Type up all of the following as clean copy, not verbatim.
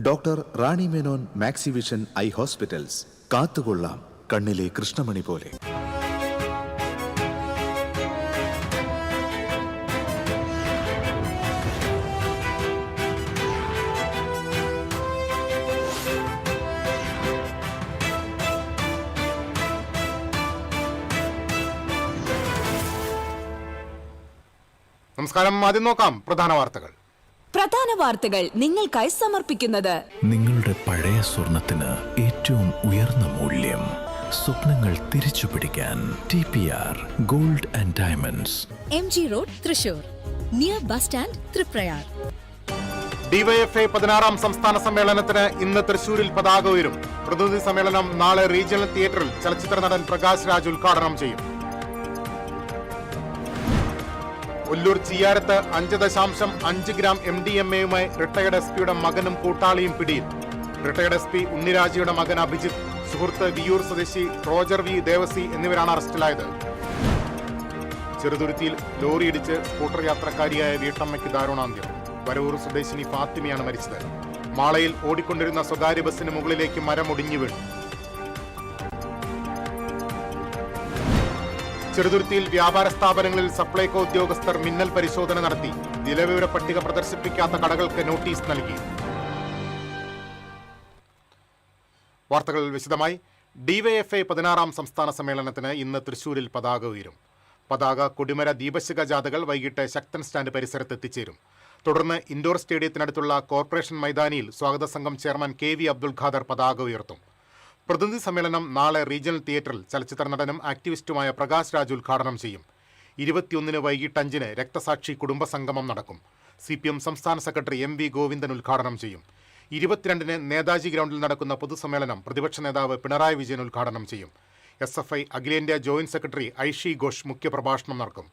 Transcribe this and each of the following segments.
Doctor Rani Menon Maxivision I hospitals. കാത്തുകൊള്ളാം കണ്ണിലെ കൃഷ്ണമണി പോലെ. നമസ്കാരം. ആദ്യം നോക്കാം പ്രധാന വാർത്തകൾ നിങ്ങൾക്കായി സമർപ്പിക്കുന്നത് നിങ്ങളുടെ പഴയ സ്വർണത്തിന് ഏറ്റവും ഉയർന്ന മൂല്യം. സ്വപ്നങ്ങൾ തിരിച്ചു പിടിക്കാൻ TPR gold and diamonds, MG road, Thrissur, near bus stand, Triprayar. DYFI 16-ാം സംസ്ഥാന സമ്മേളനത്തിന് ഇന്ന് തൃശൂരിൽ പതാക ഉയരും. പ്രതിനിധി സമ്മേളനം നാളെ റീജിയണൽ തിയേറ്ററിൽ ചലച്ചിത്ര നടൻ പ്രകാശ് രാജ് ഉദ്ഘാടനം ചെയ്യും. ഒല്ലൂർ ചിയാരത്ത് 5.5 ഗ്രാം MDMA-യുമായി റിട്ടയർഡ് SP-യുടെ മകനും കൂട്ടാളിയും പിടിയിൽ. റിട്ടയർഡ് SP ഉണ്ണിരാജയുടെ മകൻ അഭിജിത്ത്, സുഹൃത്ത് വിയൂർ സ്വദേശി റോജർ വി ദേവസി എന്നിവരാണ് അറസ്റ്റിലായത്. ചെറുതുരുത്തിയിൽ ലോറിയിടിച്ച് സ്കൂട്ടർ യാത്രക്കാരിയായ വീട്ടമ്മയ്ക്ക് ദാരുണാന്ത്യം. വരവൂർ സ്വദേശിനി ഫാത്തിമയാണ് മരിച്ചത്. മാളയിൽ ഓടിക്കൊണ്ടിരുന്ന സ്വകാര്യ ബസിന് മുകളിലേക്ക് മരം ഒടിഞ്ഞു വീണു. ചെറുതുരുത്തിയിൽ വ്യാപാര സ്ഥാപനങ്ങളിൽ സപ്ലൈകോ ഉദ്യോഗസ്ഥർ മിന്നൽ പരിശോധന നടത്തി. വിലവിവര പട്ടിക പ്രദർശിപ്പിക്കാത്ത കടകൾക്ക് നോട്ടീസ് നൽകി. വാർത്തകൾ വിശദമായി. ഡിവൈഎഫ്ഐ 16-ാം സംസ്ഥാന സമ്മേളനത്തിന് ഇന്ന് തൃശൂരിൽ പതാക ഉയരും. പതാക കൊടിമര ദീപശിഖ ജാഥകൾ വൈകിട്ട് ശക്തൻ സ്റ്റാൻഡ് പരിസരത്ത് എത്തിച്ചേരും. തുടർന്ന് ഇൻഡോർ സ്റ്റേഡിയത്തിനടുത്തുള്ള കോർപ്പറേഷൻ മൈതാനിയിൽ സ്വാഗത സംഘം ചെയർമാൻ KV അബ്ദുൽ ഖാദർ പതാക ഉയർത്തും. പ്രതിനിധി സമ്മേളനം നാളെ റീജിയണൽ തിയേറ്ററിൽ ചലച്ചിത്ര നടനും ആക്ടിവിസ്റ്റുമായ പ്രകാശ് രാജ് ഉദ്ഘാടനം ചെയ്യും. 21-ന് വൈകിട്ട് 5-ന് രക്തസാക്ഷി കുടുംബ സംഗമം നടക്കും. CPM സംസ്ഥാന സെക്രട്ടറി MV ഗോവിന്ദൻ ഉദ്ഘാടനം ചെയ്യും. 22-ന് നേതാജി ഗ്രൗണ്ടിൽ നടക്കുന്ന പൊതുസമ്മേളനം പ്രതിപക്ഷ നേതാവ് പിണറായി വിജയൻ ഉദ്ഘാടനം ചെയ്യും. SFI അഖിലേന്ത്യാ ജോയിന്റ് സെക്രട്ടറി ഐഷി ഘോഷ് മുഖ്യപ്രഭാഷണം നടക്കും.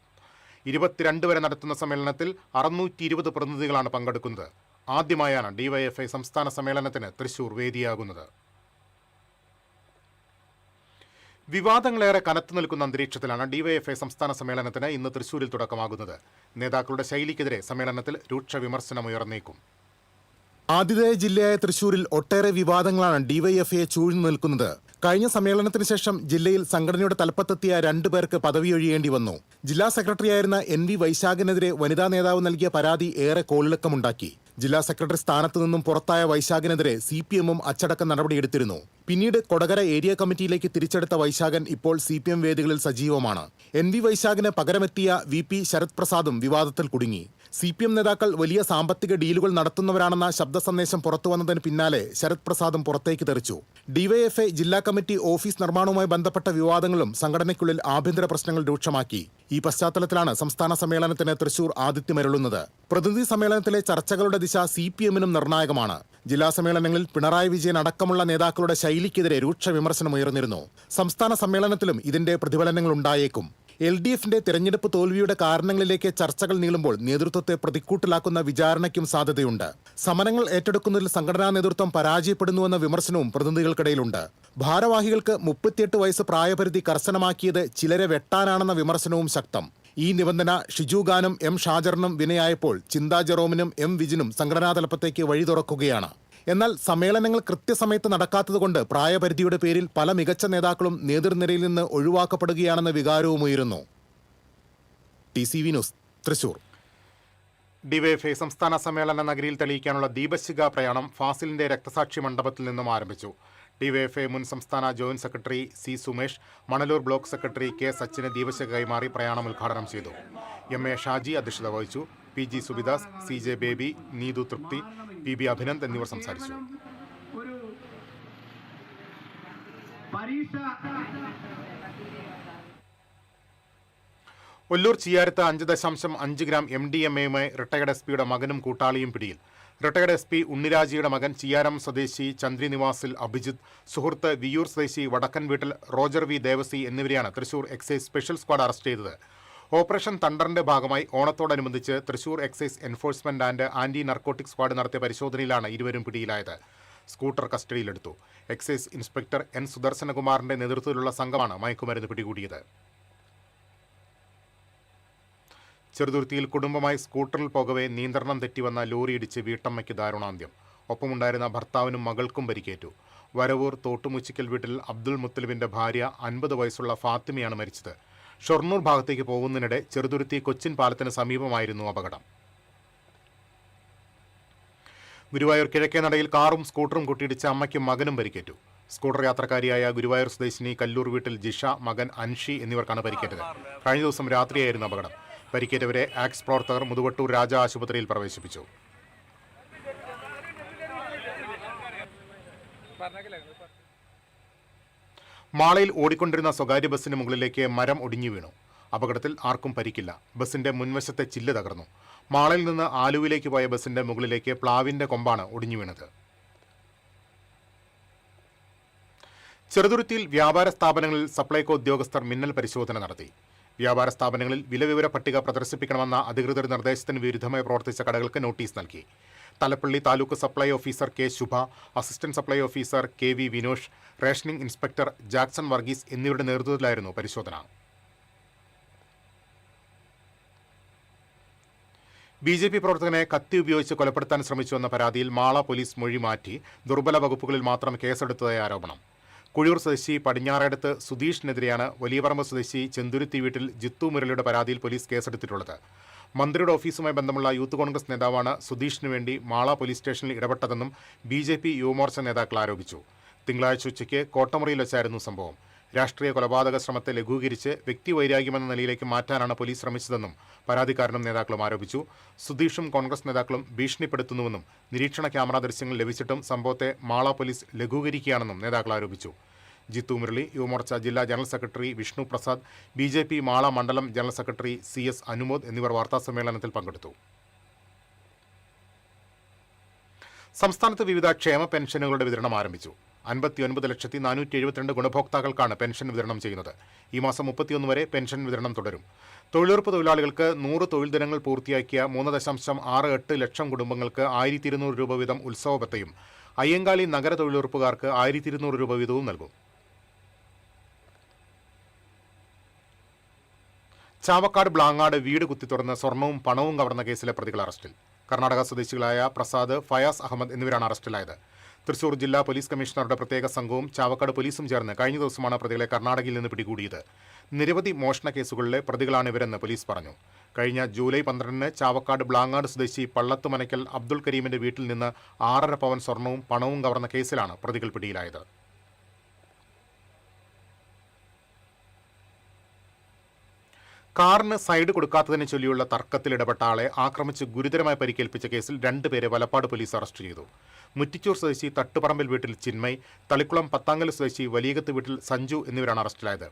22 വരെ നടത്തുന്ന സമ്മേളനത്തിൽ 620 പ്രതിനിധികളാണ് പങ്കെടുക്കുന്നത്. ആദ്യമായാണ് ഡിവൈഎഫ്ഐ സംസ്ഥാന സമ്മേളനത്തിന് തൃശൂർ വേദിയാകുന്നത്. വിവാദങ്ങളേറെ കനത്തു നിൽക്കുന്ന അന്തരീക്ഷത്തിലാണ് ഡിവൈഎഫ്ഐ സംസ്ഥാന സമ്മേളനത്തിന് ഇന്ന് തൃശൂരിൽ തുടക്കമാകുന്നത്. നേതാക്കളുടെ ശൈലിക്കെതിരെ സമ്മേളനത്തിൽ രൂക്ഷ വിമർശനമുയർന്നേക്കും. ആതിഥേയ ജില്ലയായ തൃശൂരിൽ ഒട്ടേറെ വിവാദങ്ങളാണ് ഡിവൈഎഫ്ഐയെ ചൂഴ്ന്നു നിൽക്കുന്നത്. കഴിഞ്ഞ സമ്മേളനത്തിന് ശേഷം ജില്ലയിൽ സംഘടനയുടെ തലപ്പത്തെത്തിയ 2 പേർക്ക് പദവിയൊഴിയേണ്ടി വന്നു. ജില്ലാ സെക്രട്ടറിയായിരുന്ന NV വൈശാഖിനെതിരെ വനിതാ നേതാവ് നൽകിയ പരാതി ഏറെ കോളിളക്കമുണ്ടാക്കി. ജില്ലാ സെക്രട്ടറി സ്ഥാനത്തു നിന്നും പുറത്തായ വൈശാഖിനെതിരെ CPM-ഉം അച്ചടക്ക നടപടിയെടുത്തിരുന്നു. പിന്നീട് കൊടകര ഏരിയ കമ്മിറ്റിയിലേക്ക് തിരിച്ചെടുത്ത വൈശാഖൻ ഇപ്പോൾ CPM വേദികളിൽ സജീവമാണ്. NV വൈശാഖിന് പകരമെത്തിയ VP ശരത് പ്രസാദും വിവാദത്തിൽ കുടുങ്ങി. CPM നേതാക്കൾ വലിയ സാമ്പത്തിക ഡീലുകൾ നടത്തുന്നവരാണെന്ന ശബ്ദ സന്ദേശം പുറത്തുവന്നതിന് പിന്നാലെ ശരത് പ്രസാദും പുറത്തേക്ക് തെറിച്ചു. ഡിവൈഎഫ്ഐ ജില്ലാ കമ്മിറ്റി ഓഫീസ് നിർമ്മാണവുമായി ബന്ധപ്പെട്ട വിവാദങ്ങളും സംഘടനയ്ക്കുള്ളിൽ ആഭ്യന്തര പ്രശ്നങ്ങൾ രൂക്ഷമാക്കി. ഈ പശ്ചാത്തലത്തിലാണ് സംസ്ഥാന സമ്മേളനത്തിന് തൃശൂർ ആതിഥ്യമരുളുന്നത്. പ്രതിനിധി സമ്മേളനത്തിലെ ചർച്ചകളുടെ ദിശ CPM-നും നിർണായകമാണ്. ജില്ലാ സമ്മേളനങ്ങളിൽ പിണറായി വിജയൻ അടക്കമുള്ള നേതാക്കളുടെ ശൈലിക്കെതിരെ രൂക്ഷ വിമർശനമുയർന്നിരുന്നു. സംസ്ഥാന സമ്മേളനത്തിലും ഇതിന്റെ പ്രതിഫലനങ്ങൾ ഉണ്ടായേക്കും. LDF-ന്റെ തെരഞ്ഞെടുപ്പ് തോൽവിയുടെ കാരണങ്ങളിലേക്ക് ചർച്ചകൾ നീളുമ്പോൾ നേതൃത്വത്തെ പ്രതിക്കൂട്ടിലാക്കുന്ന വിചാരണയ്ക്കും സാധ്യതയുണ്ട്. സമരങ്ങൾ ഏറ്റെടുക്കുന്നതിൽ സംഘടനാ നേതൃത്വം പരാജയപ്പെടുന്നുവെന്ന വിമർശനവും പ്രതിനിധികൾക്കിടയിലുണ്ട്. ഭാരവാഹികൾക്ക് 38 വയസ്സ് പ്രായപരിധി കർശനമാക്കിയത് ചിലരെ വെട്ടാനാണെന്ന വിമർശനവും ശക്തം. ഈ നിബന്ധന ഷിജു ഖാനും M ഷാജറിനും വിനയായപ്പോൾ ചിന്താ ജെറോമിനും M വിജിനും സംഘടനാ തലപ്പത്തേക്ക് വഴി തുറക്കുകയാണ്. എന്നാൽ സമ്മേളനങ്ങൾ കൃത്യസമയത്ത് നടക്കാത്തതുകൊണ്ട് പ്രായപരിധിയുടെ പേരിൽ പല മികച്ച നേതാക്കളും നേതൃനിരയിൽ നിന്ന് ഒഴിവാക്കപ്പെടുകയാണെന്ന വികാരവും ഉയരുന്നു. TCV news, Thrissur. ഡിവൈഎഫ്ഐ സംസ്ഥാന സമ്മേളന നഗരിയിൽ തെളിയിക്കാനുള്ള ദീപശിഖ പ്രയാണം ഫാസിലിന്റെ രക്തസാക്ഷി മണ്ഡപത്തിൽ നിന്നും ആരംഭിച്ചു. ഡിവൈഎഫ്ഐ മുൻ സംസ്ഥാന joint secretary C Sumesh, Manalur block secretary K സച്ചിന് ദീപശിഖ കൈമാറി പ്രയാണം ഉദ്ഘാടനം ചെയ്തു. MA ഷാജി അധ്യക്ഷത വഹിച്ചു. PG Subidas, CJ baby, Neethu തൃപ്തി, PB അഭിനന്ദ് എന്നിവർ സംസാരിച്ചു. ഒല്ലൂർ ചിയാരത്ത് 5.5 ഗ്രാം MDMA-യുമായി റിട്ടയർഡ് SP-യുടെ മകനും കൂട്ടാളിയും പിടിയിൽ. റിട്ടയർഡ് SP ഉണ്ണിരാജിയുടെ മകൻ ചിയാരം സ്വദേശി ചന്ദ്രി നിവാസിൽ അഭിജിത്ത്, സുഹൃത്ത് വിയൂർ സ്വദേശി വടക്കൻ വീട്ടിൽ റോജർ വി ദേവസി എന്നിവരെയാണ് Thrissur excise special squad arrest ചെയ്തത്. ഓപ്പറേഷൻ തണ്ടറിന്റെ ഭാഗമായി ഓണത്തോടനുബന്ധിച്ച് Thrissur excise enforcement and anti narcotic squad നടത്തിയ പരിശോധനയിലാണ് ഇരുവരും പിടിയിലായത്. സ്കൂട്ടർ കസ്റ്റഡിയിലെടുത്തു. എക്സൈസ് ഇൻസ്പെക്ടർ N സുദർശനകുമാറിന്റെ നേതൃത്വത്തിലുള്ള സംഘമാണ് മയക്കുമരുന്ന് പിടികൂടിയത്. ചെറുതുരുത്തിയിൽ കുടുംബമായി സ്കൂട്ടറിൽ പോകവെ നിയന്ത്രണം തെറ്റിവന്ന ലോറിയിടിച്ച് വീട്ടമ്മയ്ക്ക് ദാരുണാന്ത്യം. ഒപ്പമുണ്ടായിരുന്ന ഭർത്താവിനും മകൾക്കും പരിക്കേറ്റു. വരവൂർ തോട്ടുമുച്ചിക്കൽ വീട്ടിൽ അബ്ദുൾ മുത്തലിബിന്റെ ഭാര്യ 50 വയസ്സുള്ള ഫാത്തിമയാണ് മരിച്ചത്. ഷൊർണൂർ ഭാഗത്തേക്ക് പോകുന്നതിനിടെ ചെറുതുരുത്തി കൊച്ചിൻ പാലത്തിന് സമീപമായിരുന്നു അപകടം. ഗുരുവായൂർ കിഴക്കേനടയിൽ കാറും സ്കൂട്ടറും കൂട്ടിയിടിച്ച അമ്മയ്ക്കും മകനും പരിക്കേറ്റു. സ്കൂട്ടർ യാത്രക്കാരിയായ ഗുരുവായൂർ സ്വദേശിനി കല്ലൂർ വീട്ടിൽ ജിഷ, മകൻ അൻഷി എന്നിവർക്കാണ് പരിക്കേറ്റത്. കഴിഞ്ഞ ദിവസം രാത്രിയായിരുന്നു അപകടം. പരിക്കേറ്റവരെ ആക്സ് പ്രവർത്തകർ മുതുവട്ടൂർ രാജ ആശുപത്രിയിൽ പ്രവേശിപ്പിച്ചു. മാളയിൽ ഓടിക്കൊണ്ടിരുന്ന സ്വകാര്യ ബസിന് മുകളിലേക്ക് മരം ഒടിഞ്ഞു വീണു. അപകടത്തിൽ ആർക്കും പരിക്കില്ല. ബസിന്റെ മുൻവശത്തെ ചില്ല് തകർന്നു. മാളയിൽ നിന്ന് ആലുവിലേക്ക് പോയ ബസിന്റെ മുകളിലേക്ക് പ്ലാവിന്റെ കൊമ്പാണ് ഒടിഞ്ഞു വീണത്. ചെറുതുരുത്തിയിൽ വ്യാപാര സ്ഥാപനങ്ങളിൽ സപ്ലൈകോ ഉദ്യോഗസ്ഥർ മിന്നൽ പരിശോധന നടത്തി. വ്യാപാര സ്ഥാപനങ്ങളിൽ വിലവിവര പട്ടിക പ്രദർശിപ്പിക്കണമെന്ന അധികൃതരുടെ നിർദ്ദേശത്തിന് വിരുദ്ധമായി പ്രവർത്തിച്ച കടകൾക്ക് നോട്ടീസ് നൽകി. Thalappally taluk supply officer K Shubha, assistant supply officer K V Vinosh, rationing inspector Jackson Varghese എന്നിവരുടെ നേതൃത്വത്തിലായിരുന്നു പരിശോധന. BJP പ്രവർത്തകനെ കത്തി ഉപയോഗിച്ച് കൊലപ്പെടുത്താൻ ശ്രമിച്ചുവെന്ന പരാതിയിൽ മാള പോലീസ് മൊഴി മാറ്റി ദുർബല വകുപ്പുകളിൽ മാത്രം കേസെടുത്തതായി ആരോപണം. കുഴിയൂർ സ്വദേശി പടിഞ്ഞാറേടത്ത് സുധീഷിനെതിരെയാണ് വലിയപറമ്പ് സ്വദേശി ചെന്തുരുത്തി വീട്ടിൽ ജിത്തു മുരളിയുടെ പരാതിയിൽ പോലീസ് കേസെടുത്തിട്ടുള്ളത്. മന്ത്രിയുടെ ഓഫീസുമായി ബന്ധമുള്ള യൂത്ത് കോൺഗ്രസ് നേതാവാണ് സുധീഷിനു വേണ്ടി മാള പോലീസ് സ്റ്റേഷനിൽ ഇടപെട്ടതെന്നും BJP യുവമോർച്ച നേതാക്കൾ ആരോപിച്ചു. തിങ്കളാഴ്ച ഉച്ചയ്ക്ക് കോട്ടമുറിയിൽ വെച്ചായിരുന്നു സംഭവം. രാഷ്ട്രീയ കൊലപാതക ശ്രമത്തെ ലഘൂകരിച്ച് വ്യക്തിവൈരാഗ്യമെന്ന നിലയിലേക്ക് മാറ്റാനാണ് പോലീസ് ശ്രമിച്ചതെന്നും പരാതിക്കാരനും നേതാക്കളും ആരോപിച്ചു. സുധീഷും കോൺഗ്രസ് നേതാക്കളും ഭീഷണിപ്പെടുത്തുന്നുവെന്നും നിരീക്ഷണ ക്യാമറ ദൃശ്യങ്ങൾ ലഭിച്ചിട്ടും സംഭവത്തെ മാള പോലീസ് ലഘൂകരിക്കുകയാണെന്നും നേതാക്കൾ ആരോപിച്ചു. ജിത്തു മുരളി, യുവമോർച്ച ജില്ലാ general secretary Vishnu Prasad, BJP Mala മണ്ഡലം ജനറൽ സെക്രട്ടറി CS അനുമോദ് എന്നിവർ വാർത്താസമ്മേളനത്തിൽ പങ്കെടുത്തു. സംസ്ഥാനത്ത് വിവിധ ക്ഷേമ പെൻഷനുകളുടെ വിതരണം ആരംഭിച്ചു. 59,472 ഗുണഭോക്താക്കൾക്കാണ് പെൻഷൻ വിതരണം ചെയ്യുന്നത്. ഈ മാസം 31 വരെ പെൻഷൻ വിതരണം തുടരും. തൊഴിലുറപ്പ് തൊഴിലാളികൾക്ക് 100 തൊഴിൽ ദിനങ്ങൾ പൂർത്തിയാക്കിയ 3.68 ലക്ഷം കുടുംബങ്ങൾക്ക് 1200 രൂപ വീതം ഉത്സവബത്തയും അയ്യങ്കാളി നഗര തൊഴിലുറപ്പുകാർക്ക് 1200 രൂപ വീതവും നൽകും. ചാവക്കാട് ബ്ലാങ്ങാട് വീട് കുത്തിത്തുറന്ന് സ്വർണവും പണവും കവർന്ന കേസിലെ പ്രതികൾ അറസ്റ്റിൽ. കർണാടക സ്വദേശികളായ പ്രസാദ്, ഫയാസ് അഹമ്മദ് എന്നിവരാണ് അറസ്റ്റിലായത്. തൃശൂർ ജില്ലാ പോലീസ് കമ്മീഷണറുടെ പ്രത്യേക സംഘവും ചാവക്കാട് പോലീസും ചേർന്ന് കഴിഞ്ഞ ദിവസമാണ് പ്രതികളെ കർണാടകയിൽ നിന്ന് പിടികൂടിയത്. നിരവധി മോഷണ കേസുകളിലെ പ്രതികളാണ് ഇവരെന്ന് പോലീസ് പറഞ്ഞു. കഴിഞ്ഞ ജൂലൈ 12-ന് ചാവക്കാട് ബ്ലാങ്ങാട് സ്വദേശി പള്ളത്തുമനയ്ക്കൽ അബ്ദുൾ കരീമിന്റെ വീട്ടിൽ നിന്ന് 6.5 പവൻ സ്വർണവും പണവും കവർന്ന കേസിലാണ് പ്രതികൾ പിടിയിലായത്. കാറിന് സൈഡ് കൊടുക്കാത്തതിനെ ചൊല്ലിയുള്ള തർക്കത്തിൽ ഇടപെട്ട ആളെ ആക്രമിച്ച് ഗുരുതരമായി പരിക്കേൽപ്പിച്ച കേസിൽ 2 പേരെ വലപ്പാട് പോലീസ് അറസ്റ്റ് ചെയ്തു. മുറ്റിച്ചൂർ സ്വദേശി തട്ടുപറമ്പിൽ വീട്ടിൽ ചിന്മയ്, തളിക്കുളം പത്താങ്കൽ സ്വദേശി വലിയകത്ത് വീട്ടിൽ സഞ്ജു എന്നിവരാണ് അറസ്റ്റിലായത്.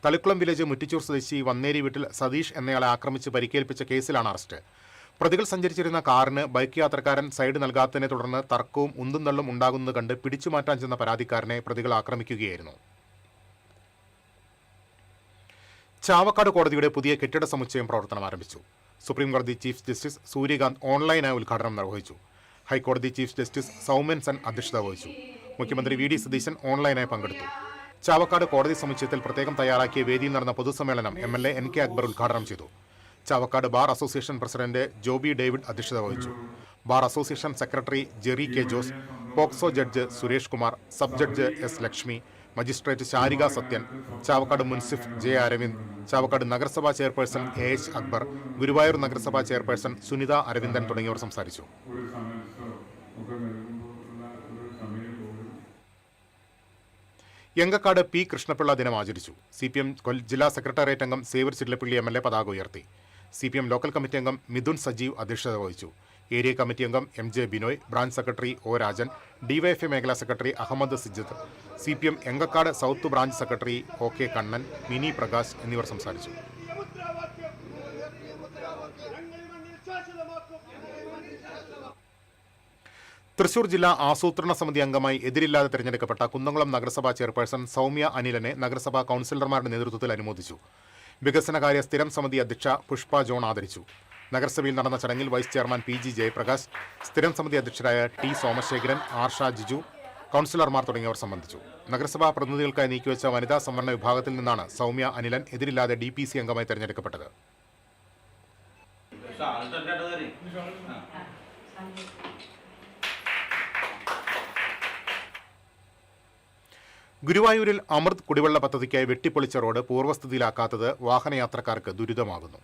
തളിക്കുളം വില്ലേജ് മുറ്റിച്ചൂർ സ്വദേശി വന്നേരി വീട്ടിൽ സതീഷ് എന്നയാളെ ആക്രമിച്ച് പരിക്കേൽപ്പിച്ച കേസിലാണ് അറസ്റ്റ്. പ്രതികൾ സഞ്ചരിച്ചിരുന്ന കാറിന് ബൈക്ക് യാത്രക്കാരൻ സൈഡ് നൽകാത്തതിനെ തുടർന്ന് തർക്കവും ഉന്തും തള്ളും ഉണ്ടാകുന്നത് കണ്ട് പിടിച്ചുമാറ്റാൻ ചെന്ന പരാതിക്കാരനെ പ്രതികൾ ആക്രമിക്കുകയായിരുന്നു. ചാവക്കാട് കോടതിയുടെ പുതിയ കെട്ടിട സമുച്ചയം പ്രവർത്തനം ആരംഭിച്ചു. സുപ്രീംകോടതി ചീഫ് ജസ്റ്റിസ് സൂര്യകാന്ത് ഓൺലൈനായി ഉദ്ഘാടനം നിർവഹിച്ചു. ഹൈക്കോടതി ചീഫ് ജസ്റ്റിസ് സൗമ്യൻ സെൻ അധ്യക്ഷത വഹിച്ചു. മുഖ്യമന്ത്രി VD സതീശൻ ഓൺലൈനായി പങ്കെടുത്തു. ചാവക്കാട് കോടതി സമുച്ചയത്തിൽ പ്രത്യേകം തയ്യാറാക്കിയ വേദിയിൽ നടന്ന പൊതുസമ്മേളനം MLA NK അക്ബർ ഉദ്ഘാടനം ചെയ്തു. Chavakkad bar association president Joby David അധ്യക്ഷത വഹിച്ചു. Bar association secretary Jerry K Jose, POCSO judge Suresh Kumar, sub judge S Lakshmi, magistrate Sarika Sathyan, Chavakkad munsiff J Aravind, Chavakkad നഗരസഭാ ചെയർപേഴ്സൺ AH അക്ബർ, ഗുരുവായൂർ നഗരസഭാ ചെയർപേഴ്സൺ സുനിത അരവിന്ദൻ തുടങ്ങിയവർ സംസാരിച്ചു. യങ്കക്കാട് P കൃഷ്ണപിള്ള ദിനം ആചരിച്ചു. CPM ജില്ലാ സെക്രട്ടേറിയറ്റ് അംഗം സേവർ ചില്ലപ്പള്ളി MLA പതാക ഉയർത്തി. CPM ലോക്കൽ കമ്മിറ്റി അംഗം മിഥുൻ സജീവ് അധ്യക്ഷത വഹിച്ചു. ഏരിയ കമ്മിറ്റി അംഗം MJ Binoy, branch secretary O Rajan, DYFI മേഖലാ secretary Ahammed Sijith, CPM Engakkad south branch secretary OK Kannan, Mini Prakash എന്നിവർ സംസാരിച്ചു. തൃശൂർ ജില്ലാ ആസൂത്രണ സമിതി അംഗമായി എതിരില്ലാതെ തെരഞ്ഞെടുക്കപ്പെട്ട കുന്നംകുളം നഗരസഭാ ചെയർപേഴ്സൺ സൗമ്യ അനിലിനെ നഗരസഭാ കൗൺസിലർമാരുടെ നേതൃത്വത്തിൽ അനുമോദിച്ചു. വികസനകാര്യ സ്ഥിരം സമിതി അധ്യക്ഷ പുഷ്പ ജോൺ ആദരിച്ചു. നഗരസഭയിൽ നടന്ന ചടങ്ങിൽ വൈസ് ചെയർമാൻ PG ജയപ്രകാശ്, സ്ഥിരം സമിതി അധ്യക്ഷരായ T സോമശേഖരൻ, ആർഷ ജിജു, കൗൺസിലർമാർ തുടങ്ങിയവർ സംബന്ധിച്ചു. നഗരസഭാ പ്രതിനിധികൾക്കായി നീക്കിവെച്ച വനിതാ സംവരണ വിഭാഗത്തിൽ നിന്നാണ് സൗമ്യ അനിലൻ എതിരില്ലാതെ DPC അംഗമായി തെരഞ്ഞെടുക്കപ്പെട്ടത്. ഗുരുവായൂരിൽ അമൃത് കുടിവെള്ള പദ്ധതിക്കായി വെട്ടിപ്പൊളിച്ച റോഡ് പൂർവ്വസ്ഥിതിയിലാക്കാത്തത് വാഹനയാത്രക്കാർക്ക് ദുരിതമാകുന്നു.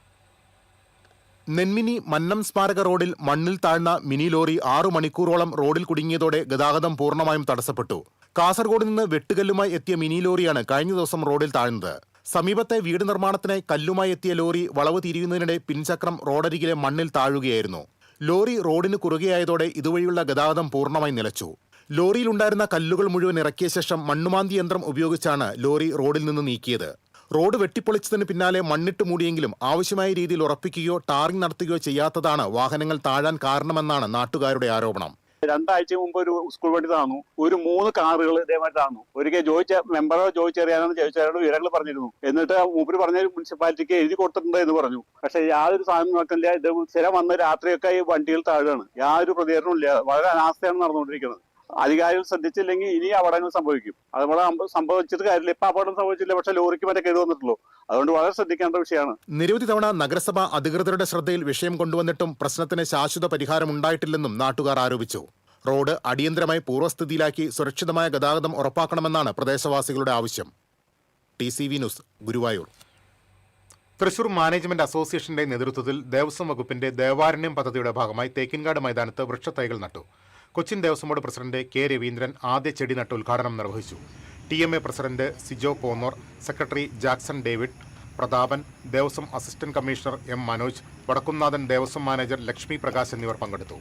നെന്മിനി മന്നം സ്മാരക റോഡിൽ മണ്ണിൽ താഴ്ന്ന മിനി ലോറി 6 മണിക്കൂറോളം റോഡിൽ കുടുങ്ങിയതോടെ ഗതാഗതം പൂർണ്ണമായും തടസ്സപ്പെട്ടു. കാസർഗോഡ് നിന്ന് വെട്ടുകല്ലുമായി എത്തിയ മിനി ലോറിയാണ് കഴിഞ്ഞ ദിവസം റോഡിൽ താഴ്ന്നത്. സമീപത്തെ വീട് നിർമ്മാണത്തിനായി കല്ലുമായി എത്തിയ ലോറി വളവ് തിരിയുന്നതിനിടെ പിൻചക്രം റോഡരികിലെ മണ്ണിൽ താഴുകയായിരുന്നു. ലോറി റോഡിന് കുറുകെയായതോടെ ഇതുവഴിയുള്ള ഗതാഗതം പൂർണ്ണമായി നിലച്ചു. ലോറിയിലുണ്ടായിരുന്ന കല്ലുകൾ മുഴുവൻ ഇറക്കിയ ശേഷം മണ്ണുമാന്തി യന്ത്രം ഉപയോഗിച്ചാണ് ലോറി റോഡിൽ നിന്ന് നീക്കിയത്. റോഡ് വെട്ടിപ്പൊളിച്ചതിന് പിന്നാലെ മണ്ണിട്ട് മൂടിയെങ്കിലും ആവശ്യമായ രീതിയിൽ ഉറപ്പിക്കുകയോ ടാറിംഗ് നടത്തുകയോ ചെയ്യാത്തതാണ് വാഹനങ്ങൾ താഴാൻ കാരണമെന്നാണ് നാട്ടുകാരുടെ ആരോപണം. 2 ആഴ്ച മുമ്പ് ഒരു സ്കൂൾ വണ്ടി താന്നു, ഒരു 3 കാറുകൾ ഇതേമാതിരി താന്നു. ഒരിക്കൽ മെമ്പറോ ചോദിച്ചറിയാനെന്ന് ചോദിച്ചാലും വിവരങ്ങൾ പറഞ്ഞിരുന്നു. എന്നിട്ട് മൂപ്പര് പറഞ്ഞ മുനിസിപ്പാലിറ്റിക്ക് എഴുതി കൊടുത്തിട്ടുണ്ട് എന്ന് പറഞ്ഞു. പക്ഷെ യാതൊരു സാധനം നോക്കില്ല. ഇത് സ്ഥിരം വന്ന് രാത്രിയൊക്കെ ഈ വണ്ടികൾ താഴുകയാണ്. യാതൊരു പ്രതികരണവും ഇല്ല. വളരെ അനാസ്ഥയാണ് നടന്നുകൊണ്ടിരിക്കുന്നത്. അധികാരികൾ ശ്രദ്ധിച്ചില്ലെങ്കിൽ ഇനി അപകടങ്ങൾ സംഭവിക്കും. അതുപോലെ സംഭവിച്ചിട്ട് കാര്യമില്ല. ഇപ്പൊ അപകടം സംഭവിച്ചില്ല, പക്ഷെ ലോറിക്ക് മറ്റേ കേട് വന്നിട്ടുള്ളൂ. അതുകൊണ്ട് വളരെ ശ്രദ്ധിക്കേണ്ട വിഷയമാണ്. നിരവധി തവണ നഗരസഭ അധികൃതരുടെ ശ്രദ്ധയിൽ വിഷയം കൊണ്ടുവന്നിട്ടും പ്രശ്നത്തിന് ശാശ്വത പരിഹാരം ഉണ്ടായിട്ടില്ലെന്നും നാട്ടുകാർ ആരോപിച്ചു. റോഡ് അടിയന്തരമായി പൂർവ്വസ്ഥിതിയിലാക്കി സുരക്ഷിതമായ ഗതാഗതം ഉറപ്പാക്കണമെന്നാണ് പ്രദേശവാസികളുടെ ആവശ്യം. TCV news, Guruvayur. Thrissur management അസോസിയേഷന്റെ നേതൃത്വത്തിൽ ദേവസ്വം വകുപ്പിന്റെ ദേവാരണ്യം പദ്ധതിയുടെ ഭാഗമായി തേക്കിൻകാട് മൈതാനത്ത് വൃക്ഷത്തൈകൾ നട്ടു. Cochin Devaswom board president K. Raveendran ആദ്യ ചെടി നട്ട് ഉദ്ഘാടനം നിർവഹിച്ചു. TMA president Sijo Ponnore, secretary Jackson David, Prathapan, Devaswom assistant commissioner M. Manoj, Vadakkumnathan Devaswom manager Lakshmi Prakash എന്നിവർ പങ്കെടുത്തു.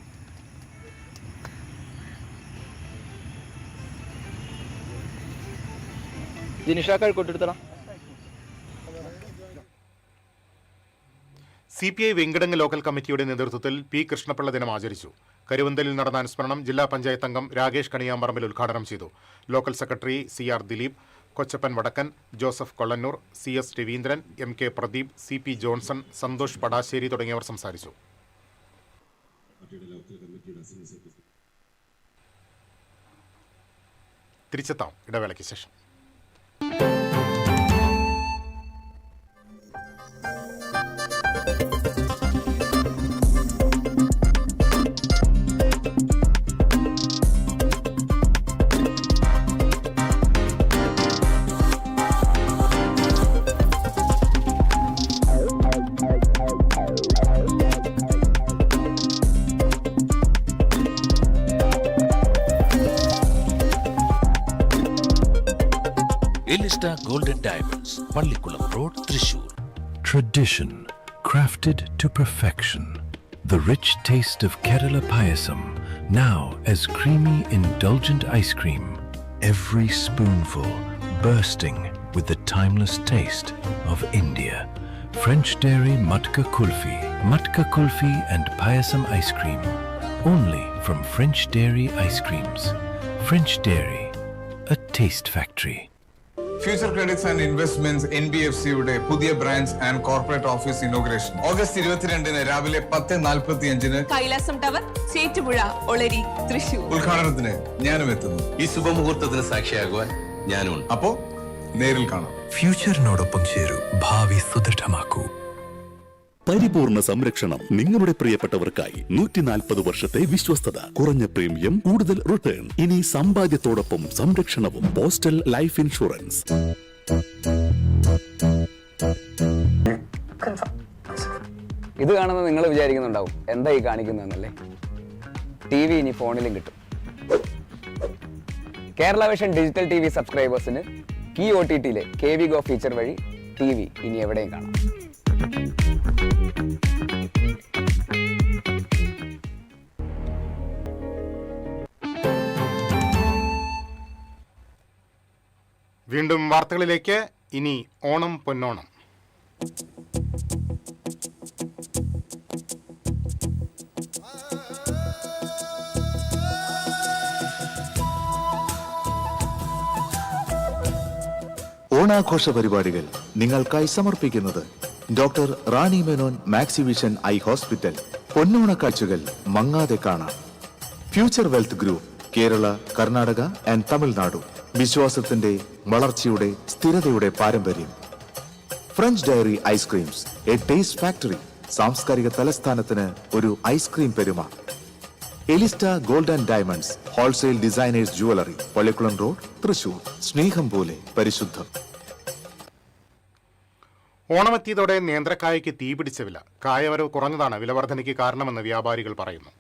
CPI വെങ്കിടങ്ങ് ലോക്കൽ കമ്മിറ്റിയുടെ നേതൃത്വത്തിൽ P. കൃഷ്ണപിള്ള ദിനം ആചരിച്ചു. കരുവന്തലിൽ നടന്ന അനുസ്മരണം ജില്ലാ പഞ്ചായത്ത് അംഗം രാകേഷ് കണിയാമ്പറമ്പിൽ ഉദ്ഘാടനം ചെയ്തു. Local secretary CR Dileep, Kochappan Vadakkan, Joseph Kollannur, CS Raveendran, MK Pradeep, CP Johnson, Santhosh Padassery തുടങ്ങിയവർ സംസാരിച്ചു. തിരിച്ചെത്താം ഇടവേളയ്ക്ക് ശേഷം. Elista Golden Diamonds, Pallikulam Road, Thrissur. Tradition crafted to perfection. The rich taste of Kerala Payasam, now as creamy, indulgent ice cream. Every spoonful bursting with the timeless taste of India. French Dairy Matka Kulfi and Payasam ice cream. Only from French Dairy Ice Creams. French Dairy, a taste factory. Future credits and investments NBFCയുടെ പുതിയ branch and corporate office inauguration August 22 രാവിലെ 10:45 Kailasam tower, Chettupuzha, Olari, Thrissur. ഉദ്ഘാടനത്തിന് ഞാനും എത്തുന്നു. ഈ ശുഭമുഹൂർത്തത്തിന് സാക്ഷിയാകുവാൻ ഞാനും. അപ്പോ നേരിൽ കാണാം. ഫ്യൂച്ചറിനോടൊപ്പം ചേരൂ, ഭാവി സുദൃഢമാക്കൂ. പരിപൂർണ സംരക്ഷണം നിങ്ങളുടെ പ്രിയപ്പെട്ടവർക്കായി 140 വർഷത്തെ വിശ്വസ്തത, കുറഞ്ഞ പ്രീമിയം, കൂടുതൽ റിട്ടേൺ. ഇനി സമ്പാദ്യത്തോടൊപ്പം സംരക്ഷണവും. Postal life insurance. ഇത് കാണുന്നത് നിങ്ങൾ വിചാരിക്കുന്നുണ്ടാവും എന്താ ഈ കാണിക്കുന്നതെന്നല്ലേ. TV ഇനി ഫോണിലും കിട്ടും. കേരള വിഷൻ ഡിജിറ്റൽ TV സബ്സ്ക്രൈബേഴ്സിന് കീ OTTയിലെ KV Go ഫീച്ചർ വഴി TV ഇനി എവിടെയും കാണാം. വീണ്ടും വാർത്തകളിലേക്ക്. ഇനി ഓണം പൊന്നോണം. ഓണാഘോഷ പരിപാടികൾ നിങ്ങൾക്കായി സമർപ്പിക്കുന്നത് doctor Rani Menon Maxivision eye hospital. പൊന്നോണ കാഴ്ചകൾ മങ്ങാതെ കാണാം. Future wealth group, Kerala, Karnataka and Tamil Nadu. വിശ്വാസത്തിന്റെ, വളർച്ചയുടെ, സ്ഥിരതയുടെ പാരമ്പര്യം. French dairy ice creams, a taste factory. സാംസ്കാരിക തലസ്ഥാനത്തിന് ഒരു ഐസ്ക്രീം പെരുമ. Elista gold and diamonds wholesale designers jewellery, Pallikulam road, Thrissur. സ്നേഹം പോലെ പരിശുദ്ധം. ഓണമെത്തിയതോടെ നേന്ത്രക്കായയ്ക്ക് തീപിടിച്ച വില. കായവരവ് കുറഞ്ഞതാണ് വിലവർധനയ്ക്ക് കാരണമെന്ന് വ്യാപാരികൾ പറയുന്നു.